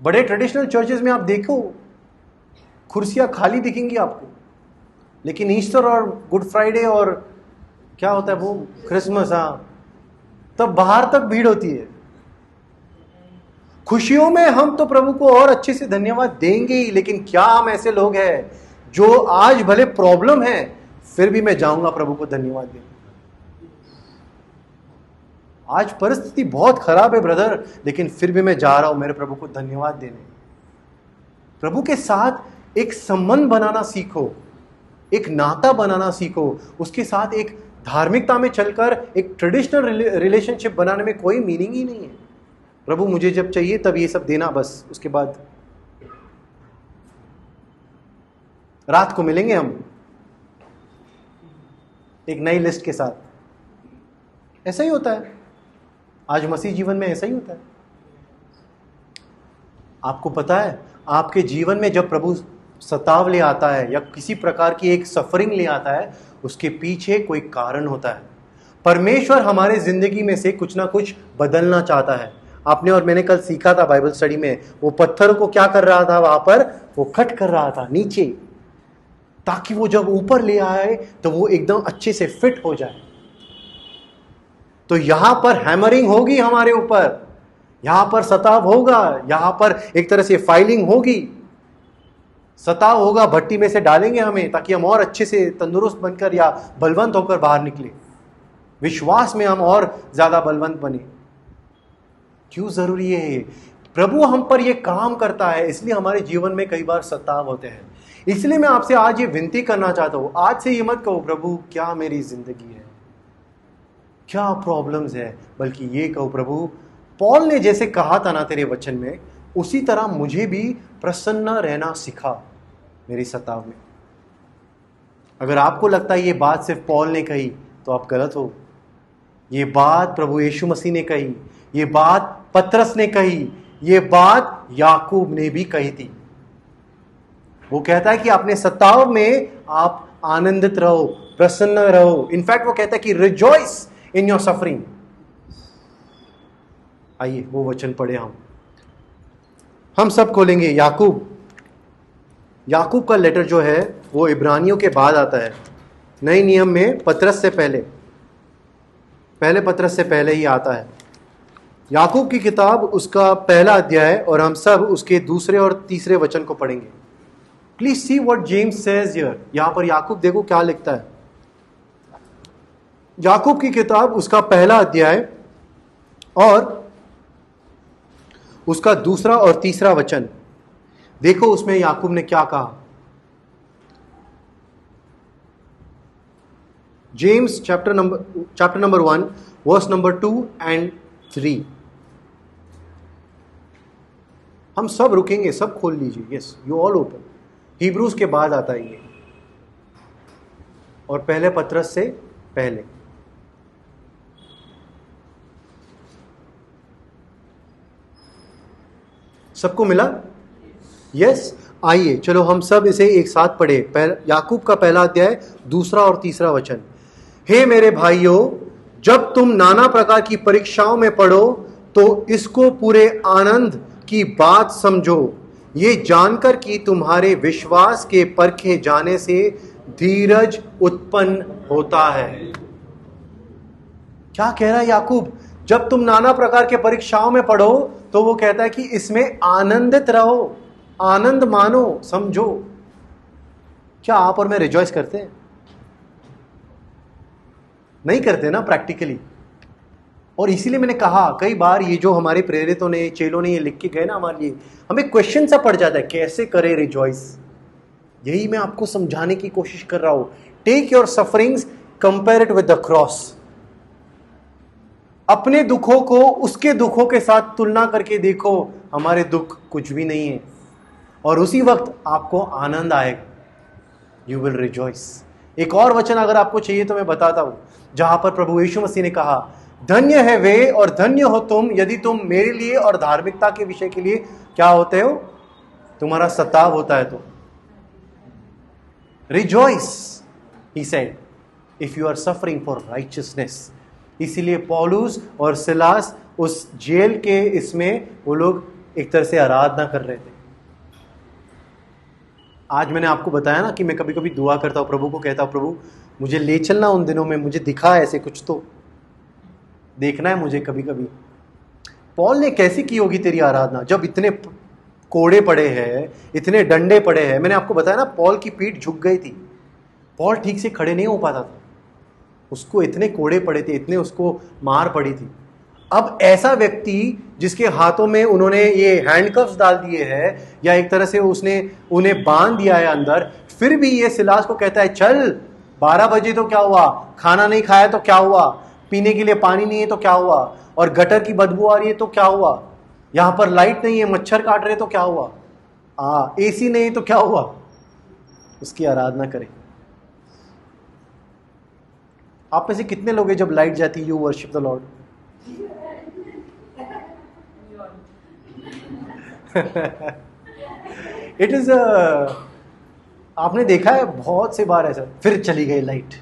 बड़े ट्रेडिशनल चर्चेस में आप देखो कुर्सियां खाली दिखेंगी आपको, लेकिन ईस्टर और गुड फ्राइडे और क्या होता है वो क्रिसमस, हाँ, तब बाहर तक भीड़ होती है। खुशियों में हम तो प्रभु को और अच्छे से धन्यवाद देंगे ही, लेकिन क्या हम ऐसे लोग हैं जो आज भले प्रॉब्लम है फिर भी मैं जाऊंगा प्रभु को धन्यवाद देने। आज परिस्थिति बहुत खराब है ब्रदर, लेकिन फिर भी मैं जा रहा हूं मेरे प्रभु को धन्यवाद देने। प्रभु के साथ एक संबंध बनाना सीखो, एक नाता बनाना सीखो, उसके साथ एक धार्मिकता में चलकर एक ट्रेडिशनल रिलेशनशिप बनाने में कोई मीनिंग ही नहीं है। प्रभु मुझे जब चाहिए तब ये सब देना, बस उसके बाद रात को मिलेंगे हम। एक नई लिस्ट के साथ। ऐसा ही होता है, आज मसीह जीवन में ऐसा ही होता है। आपको पता है, आपके जीवन में जब प्रभु सताव ले आता है या किसी प्रकार की एक सफरिंग ले आता है, उसके पीछे कोई कारण होता है। परमेश्वर हमारे जिंदगी में से कुछ ना कुछ बदलना चाहता है। आपने और मैंने कल सीखा था बाइबल स्टडी में, वो पत्थर को क्या कर रहा था, वहां पर वो कट कर रहा था नीचे, ताकि वो जब ऊपर ले आए तो वो एकदम अच्छे से फिट हो जाए। तो यहां पर हैमरिंग होगी हमारे ऊपर, यहां पर सताव होगा, यहां पर एक तरह से फाइलिंग होगी, सताव होगा, भट्टी में से डालेंगे हमें ताकि हम और अच्छे से तंदुरुस्त बनकर या बलवंत होकर बाहर निकले, विश्वास में हम और ज्यादा बलवंत बने। क्यों जरूरी है ये? प्रभु हम पर ये काम करता है, इसलिए हमारे जीवन में कई बार सताव होते हैं। इसलिए मैं आपसे आज ये विनती करना चाहता हूं, आज से ये मत कहो प्रभु क्या मेरी जिंदगी है, क्या प्रॉब्लम्स है, बल्कि ये कहो प्रभु पौल ने जैसे कहा था ना तेरे वचन में, उसी तरह मुझे भी प्रसन्न रहना सिखा मेरी सताव में। अगर आपको लगता है ये बात सिर्फ पौल ने कही तो आप गलत हो। ये बात प्रभु यीशु मसीह ने कही, ये बात पतरस ने कही, ये बात याकूब ने भी कही थी। वो कहता है कि अपने सताव में आप आनंदित रहो, प्रसन्न रहो। इनफैक्ट वो कहता है कि रिजॉइस इन योर सफरिंग। आइए वो वचन पढ़े हम सब खोलेंगे याकूब का लेटर जो है वो इब्रानियों के बाद आता है, नए नियम में पतरस से पहले पतरस से पहले ही आता है। याकूब की किताब उसका पहला अध्याय, और हम सब उसके दूसरे और तीसरे वचन को पढ़ेंगे। Please see what James says here. यहां पर याकूब देखो क्या लिखता है। याकूब की किताब उसका पहला अध्याय और उसका दूसरा और तीसरा वचन देखो, उसमें याकूब ने क्या कहा। James chapter number 1 verse number 2 and 3। हम सब रुकेंगे, सब खोल लीजिए। Yes, you all open. Hebrews के बाद आता है ये, और पहले पतरस से पहले। सबको मिला? यस। आइए चलो हम सब इसे एक साथ पढ़े। याकूब का पहला अध्याय दूसरा और तीसरा वचन। हे मेरे भाइयों, जब तुम नाना प्रकार की परीक्षाओं में पढ़ो तो इसको पूरे आनंद की बात समझो, ये जानकर कि तुम्हारे विश्वास के परखे जाने से धीरज उत्पन्न होता है। क्या कह रहा है याकूब? जब तुम नाना प्रकार के परीक्षाओं में पढ़ो तो वो कहता है कि इसमें आनंदित रहो, आनंद मानो, समझो। क्या आप और मैं रिजॉइस करते हैं? नहीं करते ना प्रैक्टिकली। और इसीलिए मैंने कहा कई बार, ये जो हमारे प्रेरितों ने, चेलों ने ये लिख के गए ना हमारे लिए, हमें क्वेश्चन सा पड़ जाता है कैसे करें रिजॉइस। यही मैं आपको समझाने की कोशिश कर रहा हूं। Take your sufferings, compare it with the cross. अपने दुखों को उसके दुखों के साथ तुलना करके देखो, हमारे दुख कुछ भी नहीं है, और उसी वक्त आपको आनंद आएगा। You will rejoice. एक और वचन अगर आपको चाहिए तो मैं बताता हूं, जहां पर प्रभु यीशु मसीह ने कहा, धन्य है वे और धन्य हो तुम यदि तुम मेरे लिए और धार्मिकता के विषय के लिए क्या होते हो, तुम्हारा सताव होता है तो। Rejoice, he said, if you are suffering for righteousness. इसीलिए पौलुस और सिलास उस जेल के इसमें वो लोग एक तरह से आराधना कर रहे थे। आज मैंने आपको बताया ना कि मैं कभी कभी दुआ करता हूं, प्रभु को कहता हूं, प्रभु मुझे ले चलना उन दिनों में, मुझे दिखा ऐसे कुछ तो देखना है मुझे कभी कभी। पौल ने कैसी की होगी तेरी आराधना, जब इतने कोड़े पड़े हैं, इतने डंडे पड़े हैं। मैंने आपको बताया ना, पौल की पीठ झुक गई थी, पौल ठीक से खड़े नहीं हो पाता था, उसको इतने कोड़े पड़े थे, इतने उसको मार पड़ी थी। अब ऐसा व्यक्ति जिसके हाथों में उन्होंने ये हैंडकफ्स डाल दिए हैं, या एक तरह से उसने उन्हें बांध दिया है अंदर, फिर भी ये सिलास को कहता है चल, 12 बजे तो क्या हुआ, खाना नहीं खाया तो क्या हुआ, पीने के लिए पानी नहीं है तो क्या हुआ, और गटर की बदबू आ रही है तो क्या हुआ, यहां पर लाइट नहीं है, मच्छर काट रहे तो क्या हुआ, एसी नहीं है तो क्या हुआ। उसकी आराधना करें। आप में से कितने लोग हैं जब लाइट जाती you worship the Lord? It is आपने देखा है बहुत से बार ऐसा, फिर चली गई लाइट,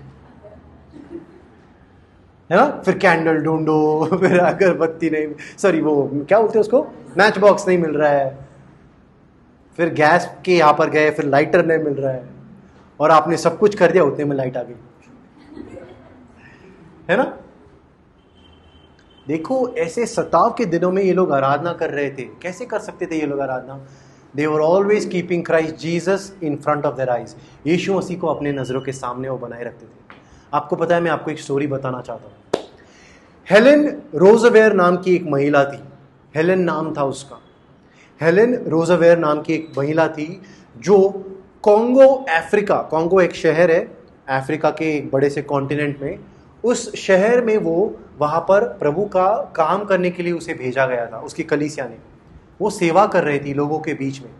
है ना, फिर कैंडल ढूंढो, फिर अगरबत्ती नहीं, सॉरी वो क्या बोलते हैं उसको, मैच बॉक्स नहीं मिल रहा है, फिर गैस के यहां पर गए, फिर लाइटर नहीं मिल रहा है, और आपने सब कुछ कर दिया, उतने में लाइट आ गई, है ना। देखो ऐसे सताव के दिनों में ये लोग आराधना कर रहे थे। कैसे कर सकते थे ये लोग आराधना? They were always keeping Christ Jesus in front of their eyes. यीशु मसीह को अपने नजरों के सामने वो बनाए रखते थे। आपको पता है, मैं आपको एक स्टोरी बताना चाहता हूं। हेलेन रोजवेयर नाम की एक महिला थी। हेलेन नाम था उसका। हेलेन रोजवेयर नाम की एक महिला थी जो कॉन्गो, अफ्रीका, कॉन्गो एक शहर है अफ्रीका के एक बड़े से कॉन्टिनेंट में, उस शहर में वो वहां पर प्रभु का काम करने के लिए उसे भेजा गया था। उसकी कलीसिया ने, वो सेवा कर रही थी लोगों के बीच में।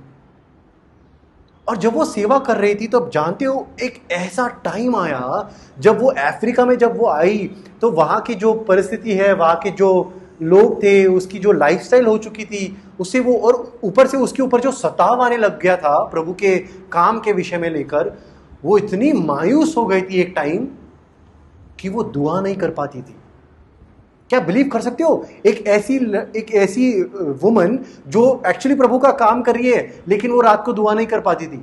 और जब वो सेवा कर रही थी तो अब जानते हो एक ऐसा टाइम आया जब वो अफ्रीका में जब वो आई तो वहां की जो परिस्थिति है, वहां के जो लोग थे, उसकी जो लाइफस्टाइल हो चुकी थी उससे वो, और ऊपर से उसके ऊपर जो सताव आने लग गया था प्रभु के काम के विषय में लेकर, वो इतनी मायूस हो गई थी एक टाइम कि वो दुआ नहीं कर पाती थी। क्या बिलीव कर सकते हो? एक ऐसी वुमन जो एक्चुअली प्रभु का काम कर रही है लेकिन वो रात को दुआ नहीं कर पाती थी।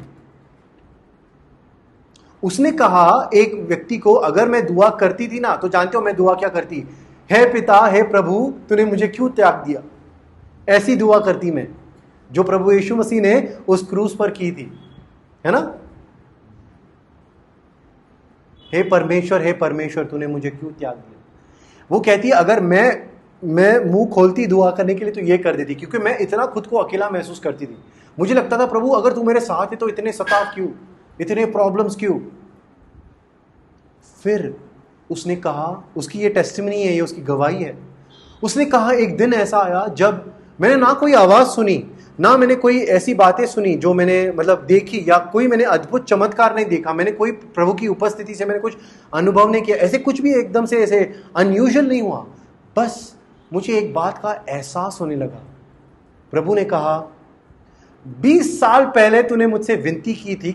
उसने कहा एक व्यक्ति को, अगर मैं दुआ करती थी ना तो जानते हो मैं दुआ क्या करती? हे पिता, हे प्रभु, तूने मुझे क्यों त्याग दिया? ऐसी दुआ करती मैं जो प्रभु यीशु मसीह ने उस क्रूस पर की थी, है ना। हे परमेश्वर, तूने मुझे क्यों त्याग दिया? वो कहती है अगर मैं मुंह खोलती दुआ करने के लिए तो ये कर देती, क्योंकि मैं इतना खुद को अकेला महसूस करती थी। मुझे लगता था प्रभु अगर तू मेरे साथ है तो इतने सताव क्यों, इतने प्रॉब्लम्स क्यों? फिर उसने कहा, उसकी ये टेस्टिमनी है, ये उसकी गवाही है। उसने कहा एक दिन ऐसा आया जब मैंने ना कोई आवाज सुनी, ना मैंने कोई ऐसी बातें सुनी जो मैंने मतलब देखी, या कोई मैंने अद्भुत चमत्कार नहीं देखा, मैंने कोई प्रभु की उपस्थिति से मैंने कुछ अनुभव नहीं किया, ऐसे कुछ भी एकदम से ऐसे अनयूजुअल नहीं हुआ। बस मुझे एक बात का एहसास होने लगा। प्रभु ने कहा 20 साल पहले तूने मुझसे विनती की थी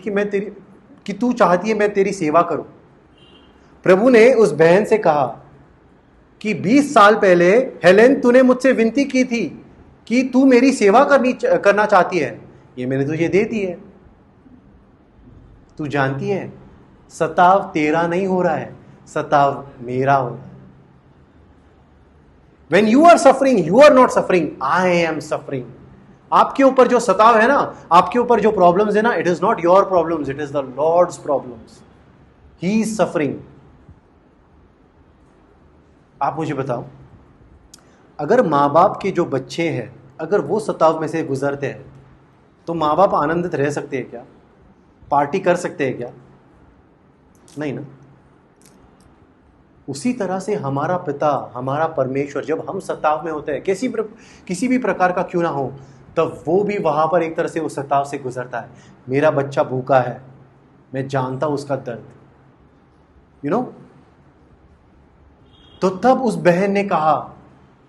कि तू चाहती है मैं तेरी सेवा करूं। प्रभु ने उस बहन से कहा कि 20 साल पहले हेलेन तूने मुझसे विनती की थी कि तू मेरी सेवा करना चाहती है, ये मैंने तुझे दे दी है। तू जानती है सताव तेरा नहीं हो रहा है, सताव मेरा हो रहा है। When you are suffering, you are not suffering, I am suffering. आपके ऊपर जो सताव है ना, आपके ऊपर जो प्रॉब्लम्स है ना, it is not your problems, it is the Lord's problems. He is suffering. आप मुझे बताओ, अगर माँ बाप के जो बच्चे हैं अगर वो सताव में से गुजरते हैं तो माँ बाप आनंदित रह सकते हैं क्या? पार्टी कर सकते हैं क्या? नहीं ना। उसी तरह से हमारा पिता, हमारा परमेश्वर जब हम सताव में होते हैं, किसी भी प्रकार का क्यों ना हो, तब वो भी वहां पर एक तरह से उस सताव से गुजरता है। मेरा बच्चा भूखा है, मैं जानता हूं उसका दर्द, यू नो। तो तब उस बहन ने कहा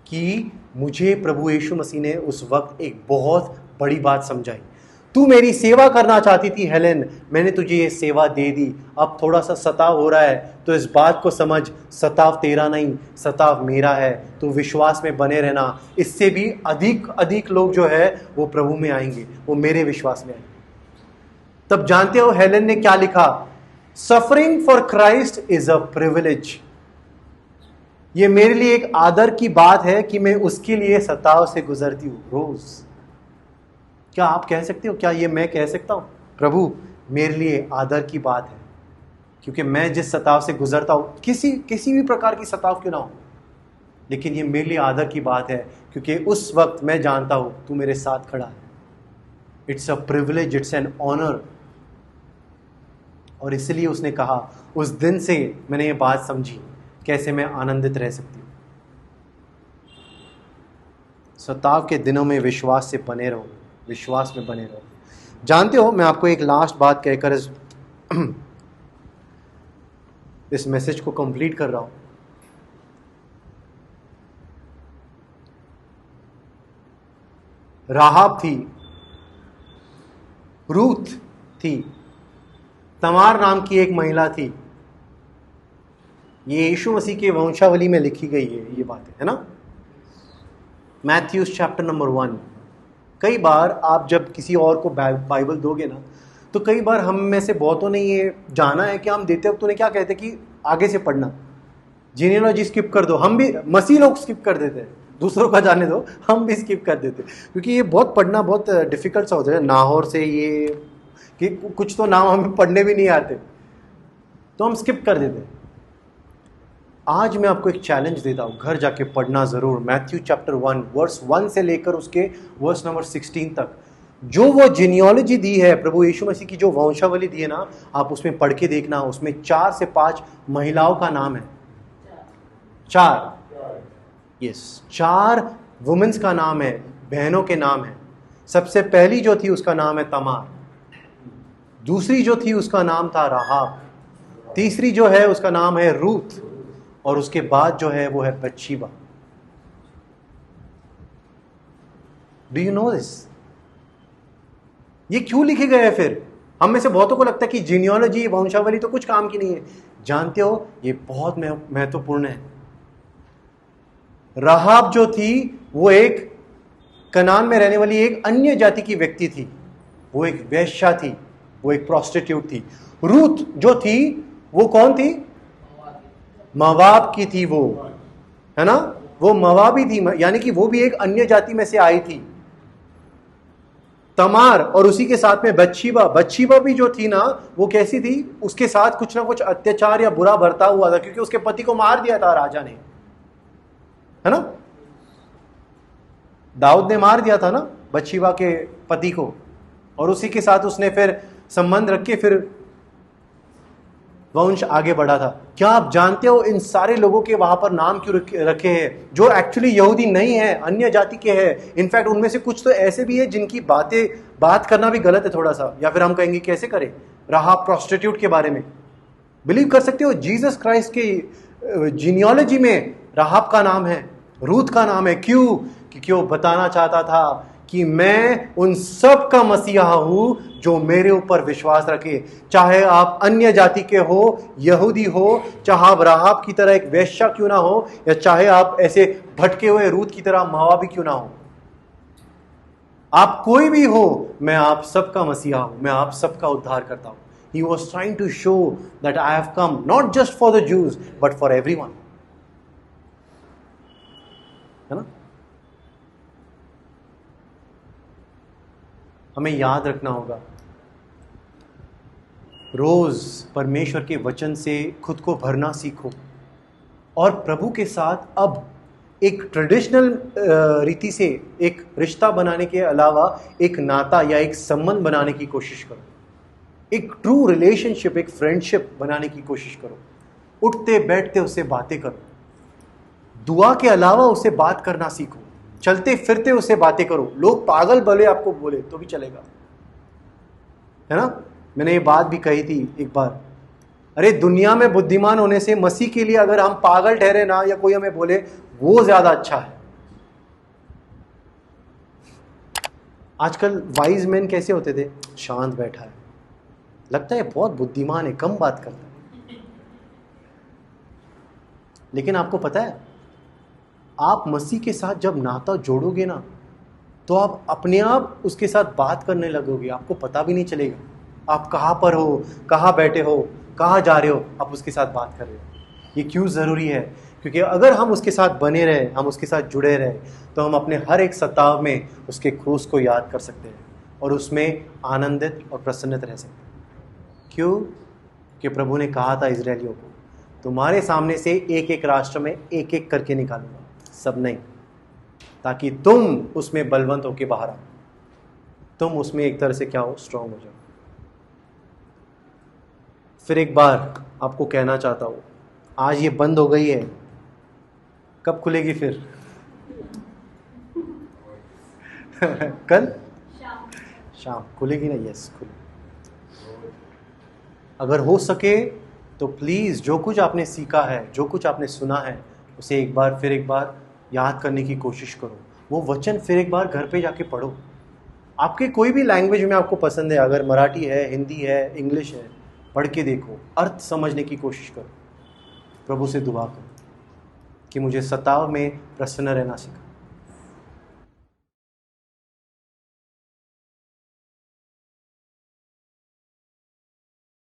कि मुझे प्रभु यीशु मसीह ने उस वक्त एक बहुत बड़ी बात समझाई। तू मेरी सेवा करना चाहती थी हेलेन, मैंने तुझे ये सेवा दे दी। अब थोड़ा सा सताव हो रहा है तो इस बात को समझ, सताव तेरा नहीं, सताव मेरा है। तू विश्वास में बने रहना, इससे भी अधिक लोग जो है वो प्रभु में आएंगे, वो मेरे विश्वास में आएंगे। तब जानते हो हेलेन ने क्या लिखा? Suffering for Christ is a privilege. ये मेरे लिए एक आदर की बात है कि मैं उसके लिए सताव से गुजरती हूं रोज। क्या आप कह सकते हो? क्या ये मैं कह सकता हूं प्रभु मेरे लिए आदर की बात है, क्योंकि मैं जिस सताव से गुजरता हूं, किसी भी प्रकार की सताव क्यों ना हो, लेकिन ये मेरे लिए आदर की बात है क्योंकि उस वक्त मैं जानता हूं तू मेरे साथ खड़ा है। It's a privilege, it's an honour. और इसलिए उसने कहा, उस दिन से मैंने ये बात समझी कैसे मैं आनंदित रह सकती हूं। सताव के दिनों में विश्वास से बने रहो, विश्वास में बने रहो। जानते हो, मैं आपको एक लास्ट बात कहकर इस मैसेज को कंप्लीट कर रहा हूं। राहाब थी, रूथ थी, तमार नाम की एक महिला थी। ये यीशु मसीह के वंशावली में लिखी गई है ये बातें, है ना। Matthews chapter number 1। कई बार आप जब किसी और को बाइबल दोगे ना, तो कई बार हम में से बहुतों ने ये जाना है कि हम देते वक्त उन्हें क्या कहते कि आगे से पढ़ना, जीनियोलॉजी स्किप कर दो। हम भी मसीह लोग स्किप कर देते हैं, दूसरों का जाने दो, हम भी स्किप कर देते क्योंकि ये बहुत पढ़ना बहुत डिफिकल्ट सा होता है। नाहोर से ये कि कुछ तो नाम हमें पढ़ने भी नहीं आते, तो हम स्किप कर देते। आज मैं आपको एक चैलेंज देता हूं, घर जाके पढ़ना जरूर। मैथ्यू चैप्टर 1 वर्स 1 से लेकर उसके वर्स नंबर 16 तक जो वो जीनियोलॉजी दी है, प्रभु यीशु मसीह की जो वंशावली दी है ना, आप उसमें पढ़ के देखना। उसमें 4 से 5 महिलाओं का नाम है, 4 वुमेन्स का नाम है, बहनों के नाम है। सबसे पहली जो थी उसका नाम है तमार, दूसरी जो थी उसका नाम था राहाब, तीसरी जो है उसका नाम है रूथ, और उसके बाद जो है वो है Bathsheba. Do you know this? ये क्यों लिखे गए हैं? फिर हम में से बहुतों को लगता है कि जीनियोलॉजी, वंशावली तो कुछ काम की नहीं है। जानते हो, ये बहुत महत्वपूर्ण है। राहाब जो थी वो एक कनान में रहने वाली एक अन्य जाति की व्यक्ति थी, वो एक वेश्या थी, वो एक प्रोस्टिट्यूट थी। रूथ जो थी वो कौन थी? मवाब की थी, वो है ना, वो मवाबी थी, यानी कि वो भी एक अन्य जाति में से आई थी। तमार और उसी के साथ में बत्शीबा भी जो थी ना, वो कैसी थी? उसके साथ कुछ ना कुछ अत्याचार या बुरा बर्ताव हुआ था, क्योंकि उसके पति को मार दिया था राजा ने, है ना। दाऊद ने मार दिया था ना बत्शीबा के पति को, और उसी के साथ उसने फिर संबंध रख के फिर वंश आगे बढ़ा था। क्या आप जानते हो इन सारे लोगों के वहां पर नाम क्यों रखे हैं, जो एक्चुअली यहूदी नहीं है, अन्य जाति के हैं। इनफैक्ट उनमें से कुछ तो ऐसे भी है जिनकी बात करना भी गलत है थोड़ा सा, या फिर हम कहेंगे कैसे करें, राहाब प्रोस्टिट्यूट के बारे में। बिलीव कर सकते हो जीसस क्राइस्ट के जीनियोलॉजी में राहाब का नाम है, रूथ का नाम है। क्यों? क्योंकि वो बताना चाहता था कि मैं उन सब का मसीहा हूं जो मेरे ऊपर विश्वास रखे, चाहे आप अन्य जाति के हो, यहूदी हो, चाहे आप राहाब की तरह एक वेश्या क्यों ना हो, या चाहे आप ऐसे भटके हुए रूथ की तरह मवाबी क्यों ना हो। आप कोई भी हो, मैं आप सबका मसीहा हूं, मैं आप सबका उद्धार करता हूं। He was trying to show that I have come not just for the Jews but for everyone, है ना। हमें याद रखना होगा, रोज परमेश्वर के वचन से खुद को भरना सीखो, और प्रभु के साथ अब एक ट्रेडिशनल रीति से एक रिश्ता बनाने के अलावा एक नाता या एक संबंध बनाने की कोशिश करो, एक ट्रू रिलेशनशिप, एक फ्रेंडशिप बनाने की कोशिश करो। उठते बैठते उससे बातें करो, दुआ के अलावा उससे बात करना सीखो, चलते फिरते उससे बातें करो। लोग पागल भले आपको बोले तो भी चलेगा, है ना। मैंने ये बात भी कही थी एक बार, अरे दुनिया में बुद्धिमान होने से मसीह के लिए अगर हम पागल ठहरे ना, या कोई हमें बोले, वो ज्यादा अच्छा है। आजकल वाइज मैन कैसे होते थे? शांत बैठा है, लगता है बहुत बुद्धिमान है, कम बात करता है। लेकिन आपको पता है, आप मसीह के साथ जब नाता जोड़ोगे ना, तो आप अपने आप उसके साथ बात करने लगोगे, आपको पता भी नहीं चलेगा आप कहाँ पर हो, कहाँ बैठे हो, कहाँ जा रहे हो, आप उसके साथ बात कर रहे हो। ये क्यों ज़रूरी है? क्योंकि अगर हम उसके साथ बने रहे, हम उसके साथ जुड़े रहे, तो हम अपने हर एक सताव में उसके क्रूस को याद कर सकते हैं और उसमें आनंदित और प्रसन्नित रह सकते हैं। क्यों? कि प्रभु ने कहा था इजरायलियों को, तुम्हारे सामने से एक एक राष्ट्र में एक एक करके निकालूंगा, सब नहीं, ताकि तुम उसमें बलवंत होके बाहर आओ, तुम उसमें एक तरह से क्या हो, स्ट्रांग हो जाओ। फिर एक बार आपको कहना चाहता हूं, आज ये बंद हो गई है, कब खुलेगी फिर? कल शाम खुलेगी ना? यस, खुलेगी। अगर हो सके तो प्लीज़ जो कुछ आपने सीखा है, जो कुछ आपने सुना है, उसे एक बार याद करने की कोशिश करो। वो वचन फिर एक बार घर पे जाके पढ़ो। आपके कोई भी लैंग्वेज में आपको पसंद है, अगर मराठी है, हिंदी है, इंग्लिश है, पढ़ के देखो, अर्थ समझने की कोशिश करो। प्रभु से दुआ करो कि मुझे सताव में प्रसन्न रहना सिखा।